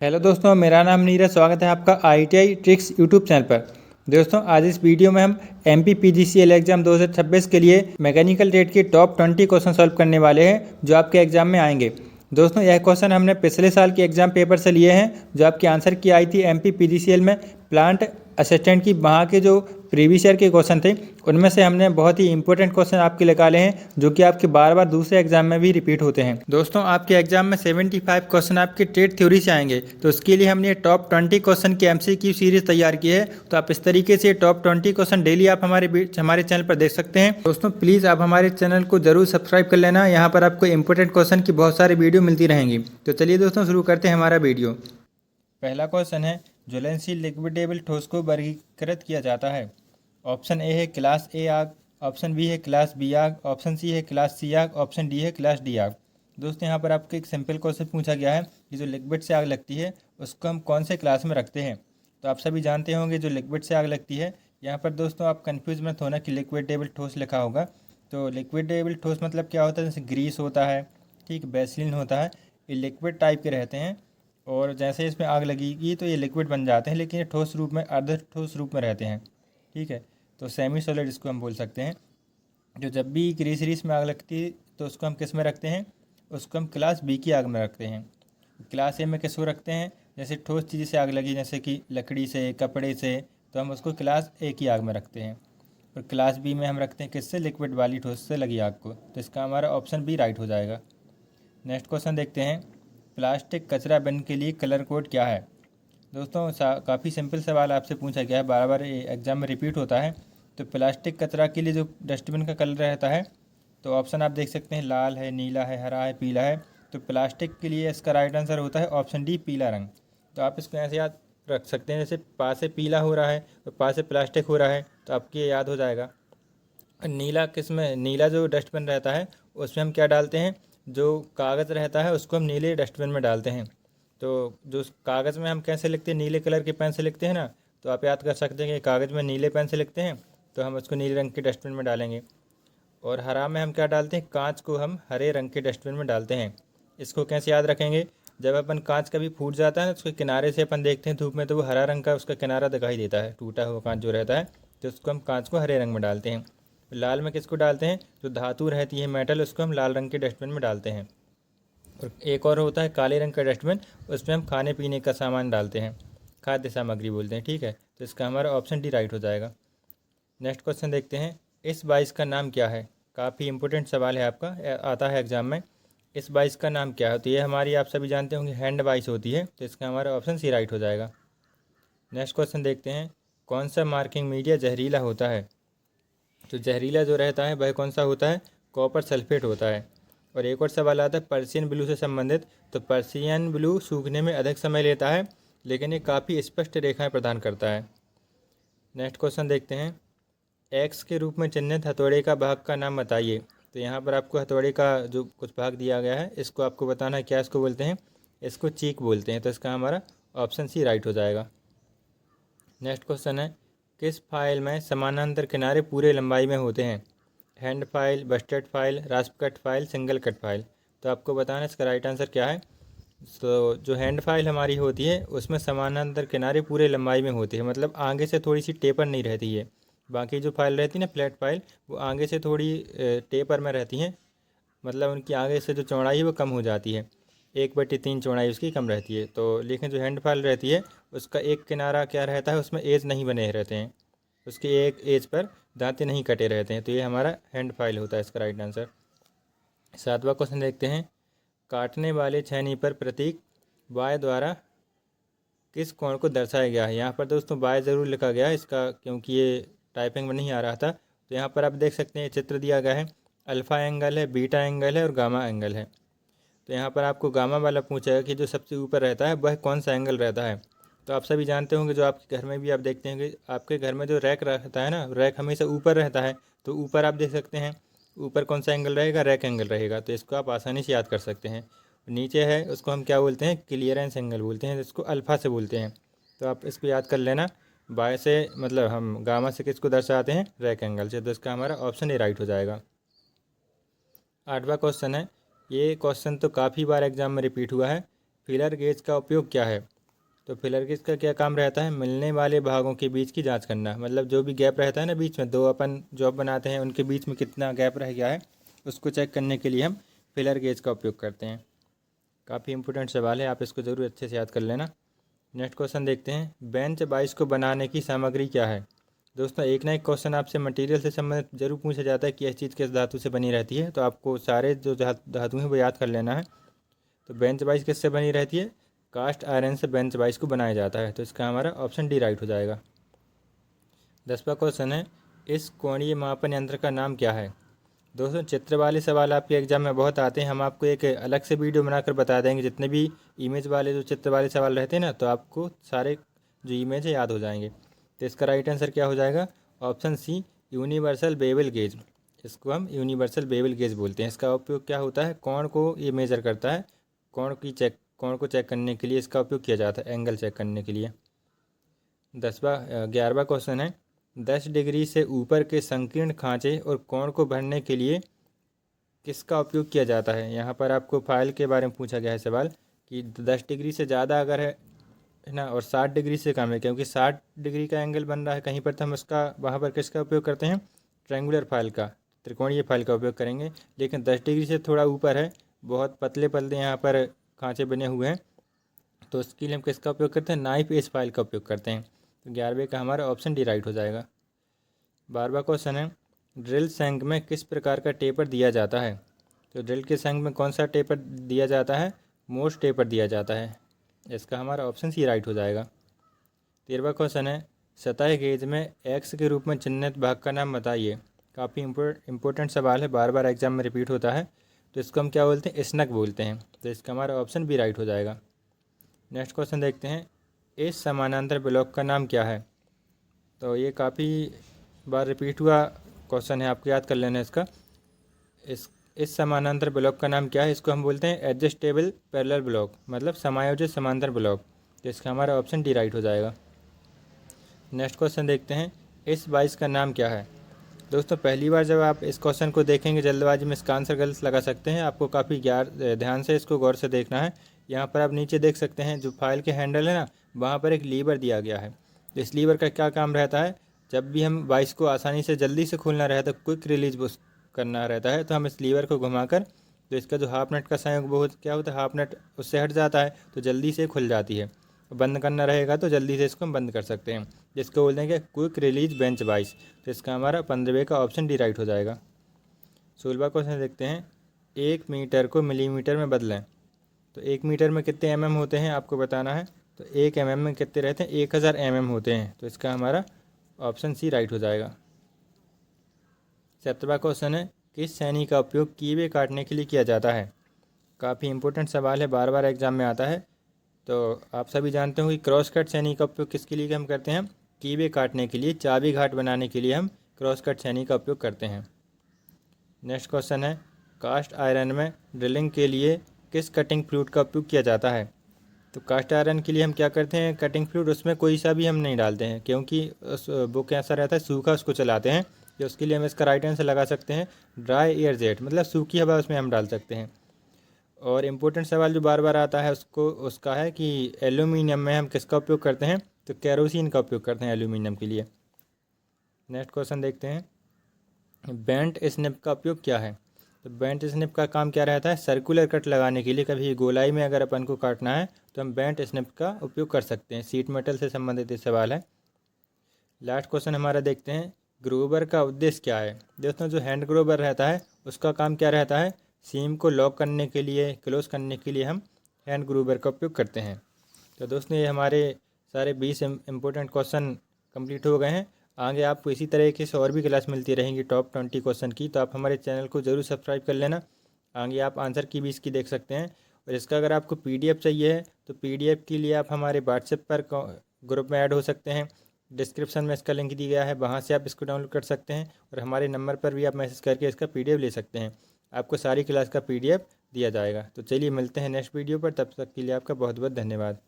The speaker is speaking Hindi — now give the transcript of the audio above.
हेलो दोस्तों, मेरा नाम नीरज। स्वागत है आपका ITI ट्रिक्स यूट्यूब चैनल पर। दोस्तों, आज इस वीडियो में हम MP PGCL एग्जाम 2026 के लिए मैकेनिकल ट्रेड के टॉप 20 क्वेश्चन सॉल्व करने वाले हैं जो आपके एग्जाम में आएंगे। दोस्तों, यह क्वेश्चन हमने पिछले साल के एग्जाम पेपर से लिए हैं जो आपकी आंसर की आई थी MP PGCL में प्लांट असिस्टेंट की। वहाँ के जो प्रीवियस ईयर के क्वेश्चन थे उनमें से हमने बहुत ही इंपॉर्टेंट क्वेश्चन आपके निकाले हैं जो कि आपके बार बार दूसरे एग्जाम में भी रिपीट होते हैं। दोस्तों, आपके एग्जाम में 75 क्वेश्चन आपके ट्रेड थ्योरी से आएंगे, तो उसके लिए हमने टॉप 20 क्वेश्चन की MCQ सीरीज तैयार की है। तो आप इस तरीके से टॉप 20 क्वेश्चन डेली आप हमारे चैनल पर देख सकते हैं। दोस्तों, प्लीज़ आप हमारे चैनल को जरूर सब्सक्राइब कर लेना। यहाँ पर आपको इंपॉर्टेंट क्वेश्चन की बहुत सारी वीडियो मिलती रहेंगी। तो चलिए दोस्तों, शुरू करते हैं हमारा वीडियो। पहला क्वेश्चन है, ज्वलनशील लिक्विडेबल ठोस को वर्गीकृत किया जाता है। ऑप्शन ए है क्लास ए आग, ऑप्शन बी है क्लास बी आग, ऑप्शन सी है क्लास सी आग, ऑप्शन डी है क्लास डी आग। दोस्तों, यहाँ पर आपको एक सिंपल क्वेश्चन पूछा गया है कि जो लिक्विड से आग लगती है उसको हम कौन से क्लास में रखते हैं। तो आप सभी जानते होंगे जो लिक्विड से आग लगती है। यहाँ पर दोस्तों आप कन्फ्यूज मत होना कि लिक्विडेबल ठोस लिखा होगा। तो लिक्विडेबल ठोस मतलब क्या होता है, जैसे ग्रीस होता है, ठीक, वैसलीन होता है, ये लिक्विड टाइप के रहते हैं। और जैसे इसमें आग लगेगी तो ये लिक्विड बन जाते हैं, लेकिन ये ठोस रूप में, अर्ध ठोस रूप में रहते हैं, ठीक है। तो सेमी सॉलिड इसको हम बोल सकते हैं। जो जब भी ग्रीस रीस में आग लगती है तो उसको हम किस में रखते हैं, उसको हम क्लास बी की आग में रखते हैं। क्लास ए में किसको रखते हैं, जैसे ठोस चीज़ से आग लगी, जैसे कि लकड़ी से, कपड़े से, तो हम उसको क्लास ए की आग में रखते हैं। और क्लास बी में हम रखते हैं किससे, लिक्विड वाली ठोस से लगी आग को। तो इसका हमारा ऑप्शन बी राइट हो जाएगा। नेक्स्ट क्वेश्चन देखते हैं, प्लास्टिक कचरा बिन के लिए कलर कोड क्या है। दोस्तों, काफ़ी सिंपल सवाल आपसे पूछा गया है, बार बार एग्जाम में रिपीट होता है। तो प्लास्टिक कचरा के लिए जो डस्टबिन का कलर रहता है, तो ऑप्शन आप देख सकते हैं, लाल है, नीला है, हरा है, पीला है। तो प्लास्टिक के लिए इसका राइट आंसर होता है ऑप्शन डी, पीला रंग। तो आप इसको ऐसे याद रख सकते हैं, जैसे पास से पीला हो रहा है और पास से प्लास्टिक हो रहा है, तो आपके ये याद हो जाएगा। नीला किस में, नीला जो डस्टबिन रहता है उसमें हम क्या डालते हैं, जो कागज़ रहता है उसको हम नीले डस्टबिन में डालते हैं। तो जो कागज़ में हम कैसे लिखते हैं, नीले कलर के पेन से लिखते हैं ना। तो आप याद कर सकते हैं कि कागज़ में नीले पेन से लिखते हैं, तो हम उसको नीले रंग के डस्टबिन में डालेंगे। और हरा में हम क्या डालते हैं, कांच को हम हरे रंग के डस्टबिन में डालते हैं। इसको कैसे याद रखेंगे, जब अपन कांच कभी फूट जाता है ना, उसके किनारे से अपन देखते हैं धूप में, तो वो हरा रंग का उसका किनारा दिखाई देता है, टूटा हुआ कांच जो रहता है, तो उसको हम कांच को हरे रंग में डालते हैं। लाल में किसको डालते हैं, जो धातु रहती है, मेटल, उसको हम लाल रंग के डस्टबिन में डालते हैं। और एक और होता है काले रंग का डस्टबिन, उसमें हम खाने पीने का सामान डालते हैं, खाद्य सामग्री बोलते हैं, ठीक है। तो इसका हमारा ऑप्शन डी राइट हो जाएगा। नेक्स्ट क्वेश्चन देखते हैं, इस बाइस का नाम क्या है। काफ़ी इंपॉर्टेंट सवाल है आपका, आता है एग्जाम में। इस बाइस का नाम क्या है, तो ये हमारी, आप सभी जानते होंगे, हैंड बाइस होती है। तो इसका हमारा ऑप्शन सी राइट हो जाएगा। नेक्स्ट क्वेश्चन देखते हैं, कौन सा मार्किंग मीडिया जहरीला होता है। तो जहरीला जो रहता है वह कौन सा होता है, कॉपर सल्फेट होता है। और एक और सवाल आता है पर्शियन ब्लू से संबंधित। तो पर्शियन ब्लू सूखने में अधिक समय लेता है, लेकिन ये काफ़ी स्पष्ट रेखाएं प्रदान करता है। नेक्स्ट क्वेश्चन देखते हैं, एक्स के रूप में चिन्हित हथौड़े का भाग का नाम बताइए। तो यहाँ पर आपको हथौड़े का जो कुछ भाग दिया गया है, इसको आपको बताना है क्या इसको बोलते हैं, इसको चीक बोलते हैं। तो इसका हमारा ऑप्शन सी राइट हो जाएगा। नेक्स्ट क्वेश्चन है, किस फाइल में समानांतर किनारे पूरे लंबाई में होते हैं। Hand file, Busted file, रास्प cut file, single cut file. तो आपको बताना है इसका राइट आंसर क्या है। तो जो हैंड फाइल हमारी होती है उसमें समानांतर किनारे पूरे लंबाई में होती है, मतलब आगे से थोड़ी सी टेपर नहीं रहती है। बाकी जो फाइल रहती है ना, फ्लैट फाइल, वो आगे से थोड़ी टेपर में रहती हैं, मतलब उनकी आगे से जो चौड़ाई है वो कम हो जाती है, 1/3 चौड़ाई उसकी कम रहती है। तो लेकिन जो हैंड फाइल रहती है उसका एक किनारा क्या रहता है, उसमें एज नहीं बने रहते हैं, उसके एक एज पर दांते नहीं कटे रहते हैं। तो ये हमारा हैंड फाइल होता है, इसका राइट आंसर। 7वां क्वेश्चन देखते हैं, काटने वाले छेनी पर प्रतीक वाय द्वारा किस कोण को दर्शाया गया है। यहाँ पर दोस्तों वाय ज़रूर लिखा गया है इसका, क्योंकि ये टाइपिंग में नहीं आ रहा था। तो यहाँ पर आप देख सकते हैं चित्र दिया गया है, अल्फ़ा एंगल है, बीटा एंगल है और गामा एंगल है। तो यहाँ पर आपको गामा वाला पूछेगा कि जो सबसे ऊपर रहता है वह कौन सा एंगल रहता है। तो आप सभी जानते होंगे, जो आपके घर में भी आप देखते होंगे, आपके घर में जो रैक रहता है ना, रैक हमेशा ऊपर रहता है। तो ऊपर आप देख सकते हैं, ऊपर कौन सा एंगल रहेगा, रैक एंगल रहेगा। तो इसको आप आसानी से याद कर सकते हैं। नीचे है उसको हम क्या बोलते हैं, क्लियरेंस एंगल बोलते हैं, इसको अल्फ़ा से बोलते हैं। तो आप इसको याद कर लेना, बाय से मतलब हम गामा से किसको दर्शाते हैं, रैक एंगल से। तो इसका हमारा ऑप्शन ए राइट हो जाएगा। 8वां क्वेश्चन है, ये क्वेश्चन तो काफ़ी बार एग्जाम में रिपीट हुआ है, फिलर गेज का उपयोग क्या है? तो फिलर गेज का क्या काम रहता है? मिलने वाले भागों के बीच की जांच करना। मतलब जो भी गैप रहता है ना बीच में, दो अपन जॉब बनाते हैं उनके बीच में कितना गैप रह गया है उसको चेक करने के लिए हम फिलर गेज का उपयोग करते हैं। काफ़ी इंपॉर्टेंट सवाल है, आप इसको ज़रूर अच्छे से याद कर लेना। नेक्स्ट क्वेश्चन देखते हैं, बेंच बाइस को बनाने की सामग्री क्या है? दोस्तों एक ना एक क्वेश्चन आपसे मटेरियल से संबंधित जरूर पूछा जाता है कि यह चीज़ किस धातु से बनी रहती है, तो आपको सारे जो धातु हैं वो याद कर लेना है। तो बेंच बाइस किससे बनी रहती है? कास्ट आयरन से बेंच बाइस को बनाया जाता है, तो इसका हमारा ऑप्शन डी राइट हो जाएगा। 10वां क्वेश्चन है, इस कोणीय मापन यंत्र का नाम क्या है? दोस्तों चित्र वाले सवाल आपके एग्जाम में बहुत आते हैं, हम आपको एक अलग से वीडियो बनाकर बता देंगे। जितने भी इमेज वाले जो चित्र वाले सवाल रहते हैं ना, तो आपको सारे जो इमेज है याद हो जाएंगे। तो इसका राइट आंसर क्या हो जाएगा? Option C, universal bevel gauge. इसको हम यूनिवर्सल बेवल गेज बोलते हैं। इसका उपयोग क्या होता है? कोण को ये मेजर करता है, कोण को चेक करने के लिए इसका उपयोग किया जाता है, एंगल चेक करने के लिए। 11वां क्वेश्चन है, 10 डिग्री से ऊपर के संकीर्ण खांचे और कोण को भरने के लिए किसका उपयोग किया जाता है? यहाँ पर आपको फाइल के बारे में पूछा गया है सवाल कि 10 डिग्री से ज़्यादा अगर है ना, और 60 डिग्री से कम है, क्योंकि 60 डिग्री का एंगल बन रहा है कहीं पर, तो हम उसका वहाँ पर किसका उपयोग करते हैं? ट्रायंगुलर फाइल का, त्रिकोणीय फाइल का उपयोग करेंगे। लेकिन 10 डिग्री से थोड़ा ऊपर है, बहुत पतले पतले यहाँ पर खांचे बने हुए हैं, तो उसके लिए हम किसका उपयोग करते हैं? नाइफ एज फाइल का उपयोग करते हैं। तो 11वें का हमारा ऑप्शन डी राइट हो जाएगा। 12वां क्वेश्चन है, ड्रिल शैंक में किस प्रकार का टेपर दिया जाता है? तो ड्रिल के शैंक में कौन सा टेपर दिया जाता है? मोर्स टेपर दिया जाता है। इसका हमारा ऑप्शन सी राइट हो जाएगा। 13वां क्वेश्चन है, सतह गेज में एक्स के रूप में चिन्हित भाग का नाम बताइए। काफ़ी इंपॉर्टेंट सवाल है, बार बार एग्जाम में रिपीट होता है। तो इसको हम क्या बोलते हैं? स्नग बोलते हैं। तो इसका हमारा ऑप्शन बी राइट हो जाएगा। नेक्स्ट क्वेश्चन देखते हैं, इस समानांतर ब्लॉक का नाम क्या है? तो ये काफ़ी बार रिपीट हुआ क्वेश्चन है, आपको याद कर लेना इसका। इस समानांतर ब्लॉक का नाम क्या है? इसको हम बोलते हैं एडजस्टेबल पैरेलल ब्लॉक, मतलब समायोजित समांतर ब्लॉक। तो इसका हमारा ऑप्शन डी राइट हो जाएगा। नेक्स्ट क्वेश्चन देखते हैं, इस बाइस का नाम क्या है? दोस्तों पहली बार जब आप इस क्वेश्चन को देखेंगे जल्दबाजी में इसका आंसर गलत लगा सकते हैं, आपको काफ़ी ध्यान से इसको गौर से देखना है। यहाँ पर आप नीचे देख सकते हैं जो फाइल के हैंडल है ना, वहाँ पर एक लीवर दिया गया है। इस लीवर का क्या काम रहता है? जब भी हम बाइस को आसानी से जल्दी से खोलना रहता है, क्विक रिलीज करना रहता है, तो हम इस लीवर को घुमाकर, तो इसका जो हाफ नट का संयोग वो क्या होता है, हाफ नट उससे हट जाता है, तो जल्दी से खुल जाती है। बंद करना रहेगा तो जल्दी से इसको हम बंद कर सकते हैं, जिसको बोल देंगे क्विक रिलीज बेंच बाइस। तो इसका हमारा 15वें का ऑप्शन डी राइट हो जाएगा। 16वां क्वेश्चन देखते हैं, 1 मीटर को मिलीमीटर में बदलें। तो 1 मीटर में कितने mm होते हैं आपको बताना है। तो 1 mm में कितने रहते हैं? 1000 mm होते हैं। तो इसका हमारा ऑप्शन सी राइट हो जाएगा। 17वां क्वेश्चन है, किस छेनी का उपयोग कीवे काटने के लिए किया जाता है? काफ़ी इंपॉर्टेंट सवाल है, बार बार एग्जाम में आता है। तो आप सभी जानते हो कि क्रॉस कट छेनी का उपयोग किसके लिए हम करते हैं? कीवे काटने के लिए, चाबी घाट बनाने के लिए हम क्रॉस कट छेनी का उपयोग करते हैं। नेक्स्ट क्वेश्चन है, कास्ट आयरन में ड्रिलिंग के लिए किस कटिंग फ्लूइड का उपयोग किया जाता है? तो कास्ट आयरन के लिए हम क्या करते हैं? कटिंग फ्लूइड उसमें कोई सा भी हम नहीं डालते हैं, क्योंकि वो कैसा रहता है, सूखा उसको चलाते हैं। तो उसके लिए हम इसका राइट आंसर लगा सकते हैं ड्राई एयर जेट, मतलब सूखी हवा उसमें हम डाल सकते हैं। और इम्पोर्टेंट सवाल जो बार बार आता है उसका है कि एल्यूमिनियम में हम किसका उपयोग करते हैं? तो केरोसिन का उपयोग करते हैं एल्यूमिनियम के लिए। नेक्स्ट क्वेश्चन देखते हैं, बेंट स्निप का उपयोग क्या है? तो बेंट स्निप का काम क्या रहता है? सर्कुलर कट लगाने के लिए, कभी गोलाई में अगर अपन को काटना है तो हम बेंट स्निप का उपयोग कर सकते हैं। सीट मेटल से संबंधित सवाल है। लास्ट क्वेश्चन हमारा देखते हैं, ग्रोवर का उद्देश्य क्या है? दोस्तों जो हैंड ग्रोवर रहता है उसका काम क्या रहता है? सीम को लॉक करने के लिए, क्लोज करने के लिए हम हैंड ग्रोवर का उपयोग करते हैं। तो दोस्तों ये हमारे सारे 20 इम्पोर्टेंट क्वेश्चन कंप्लीट हो गए हैं। आगे आपको इसी तरीके से और भी क्लास मिलती रहेंगी टॉप 20 क्वेश्चन की, तो आप हमारे चैनल को ज़रूर सब्सक्राइब कर लेना। आगे आप आंसर की भी इसकी देख सकते हैं। और इसका अगर आपको PDF चाहिए है तो PDF के लिए आप हमारे व्हाट्सएप पर ग्रुप में ऐड हो सकते हैं। डिस्क्रिप्शन में इसका लिंक दिया गया है, वहाँ से आप इसको डाउनलोड कर सकते हैं। और हमारे नंबर पर भी आप मैसेज करके इसका PDF ले सकते हैं। आपको सारी क्लास का PDF दिया जाएगा। तो चलिए मिलते हैं नेक्स्ट वीडियो पर, तब तक के लिए आपका बहुत बहुत धन्यवाद।